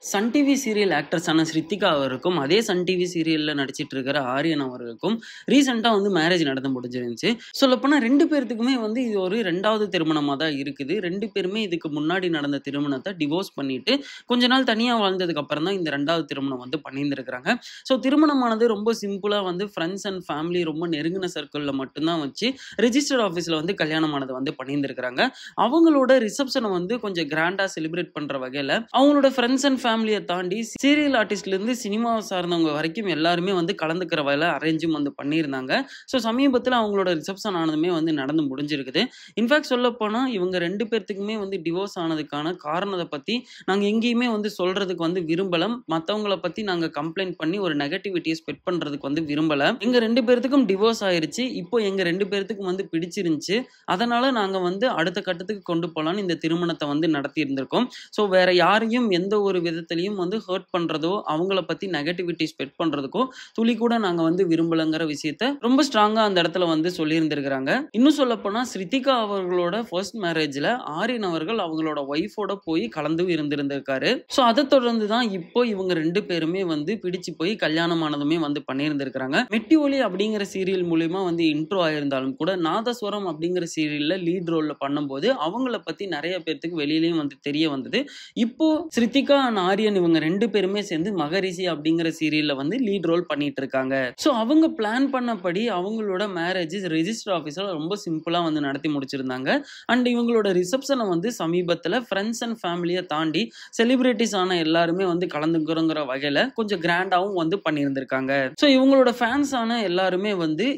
Sun TV serial ஆக்ட்ரஸான Srithika அவருக்கும், அதே Sun TV சீரியல்ல நடிச்சிட்டு இருக்கிற ஆரியன் அவர்களுக்கும் ரீசென்ட்டா மேரேஜ் நடந்து முடிஞ்சிருந்துச்சு. சொல்லப்போனா 2 பேர்த்துக்குமே இது ஒரு 2வது திருமணமா தான் இருக்குது. 2 பேருமே இதுக்கு முன்னாடி நடந்த திருமணத்த டிவோர்ஸ் பண்ணிட்டு, கொஞ்ச நாள் தனியா வாழ்ந்ததுக்கு அப்புறம் தான் இந்த 2வது திருமணம் பண்ணியிருந்திருக்கிறாங்க. ஸோ திருமணமானது ரொம்ப சிம்பிளா ஃபிரெண்ட்ஸ் அண்ட் ஃபேமிலி ரொம்ப நெருங்கின சர்க்கிள்ல மட்டும் தான் வச்சு, ரிஜிஸ்டர் ஆஃபீஸ்ல கல்யாணமானது பண்ணியிருந்திருக்கிறாங்க. அவங்களோட ரிசப்ஷன கொஞ்சம் கிராண்டா செலிப்ரேட் பண்ற வகையில, அவங்களோட ஃபிரெண்ட்ஸ் அண்ட் ஃபேமிலிய தாண்டி சீரியல் ஆர்டிஸ்ட்ல இருந்து சினிமாவ சார்ந்தவங்க வரைக்கும் எல்லாருமே கலந்துக்கிற வகையில அரேஞ்சும் பண்ணியிருந்தாங்க. ஸோ சமீபத்தில அவங்களோட ரிசப்ஷன் ஆனதுமே நடந்து முடிஞ்சிருக்குது. இன்ஃபாக்ட் சொல்லப்போனா இவங்க 2 பேத்துக்குமே டிவோர்ஸ் ஆனதுக்கான காரணத்த பத்தி நாங்க எங்கேயுமே சொல்றதுக்கு விரும்பல. மத்தவங்கள பத்தி நாங்க கம்ப்ளைண்ட் பண்ணி ஒரு நெகட்டிவிட்டிய ஸ்ப்ரெட் பண்றதுக்கு விரும்பல. எங்க 2 பேத்துக்கும் டிவோர்ஸ் ஆயிருச்சு. இப்போ எங்க 2 பேத்துக்கும் பிடிச்சிருந்துச்சு. அதனால நாங்க அடுத்த கட்டத்துக்கு கொண்டு போலான்னு இந்த திருமணத்த நடத்தி இருந்திருக்கோம். ஸோ வேற யாரையும் எந்த ஒரு விதத்திலயும் ஹர்ட் பண்றதோ, அவங்கள பத்தி நெகட்டிவிட்டி ஸ்ப்ரெட் பண்றதுக்கோ துளி கூட நாங்க விரும்பலங்கிற விஷயத்த ரொம்ப ஸ்ட்ராங்கா அந்த இடத்துல சொல்லியிருந்திருக்கிறாங்க. இன்னும் சொல்லப்போனா ஸ்ரித்திகா அவர்களோட ஃபர்ஸ்ட் மேரேஜ்ல ஆரியன் அவர்கள் அவங்களோட ஒய்ஃபோட போய் கலந்து இருந்திருந்திருக்காரு. ஸோ அத தொடர்ந்து தான் இப்போ இவங்க 2 பேருமே பிடிச்சு போய் கல்யாணம் ஆனதுமே பண்ணியிருந்திருக்கிறாங்க. மெட்டி ஒலி அப்படிங்கிற சீரியல் மூலியமா இன்ட்ரோ ஆயிருந்தாலும் கூட, நாதஸ்வரம் அப்படிங்கிற சீரியல்ல லீட் ரோல்ல பண்ணும்போது அவங்கள பத்தி நெறைய பேத்துக்கு வெளியிலயும் தெரிய வந்தது. இப்போ ஸ்ரித்திகா அண்ட் ஆரியன் இவங்க 2 பேருமே சேர்ந்து மகரிஷி அப்படிங்கிற சீரியல்ல லீட் ரோல் பண்ணிட்டு இருக்காங்க. ஸோ அவங்க பிளான் பண்ணபடி அவங்களோட மேரேஜ் ரெஜிஸ்டர் ஆபீஸ்ல ரொம்ப சிம்பிளா நடத்தி முடிச்சிருந்தாங்க. அண்ட் இவங்களோட ரிசப்ஷனை சமீபத்துல ஃப்ரெண்ட்ஸ் அண்ட் ஃபேமிலியை தாண்டி செலிபிரிட்டிஸ் ஆன எல்லாருமே கலந்துக்கிறோங்கிற வகையில கொஞ்சம் கிராண்டாவும் பண்ணியிருந்திருக்காங்க. ஸோ இவங்களோட ஃபேன்ஸ் ஆன எல்லாருமே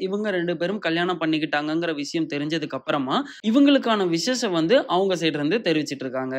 இவங்க 2 பேரும் கல்யாணம் பண்ணிக்கிட்டாங்கிற விஷயம் தெரிஞ்சதுக்கு அப்புறமா இவங்களுக்கான விஷஸை அவங்க சைடு இருந்து தெரிவிச்சிட்டு இருக்காங்க.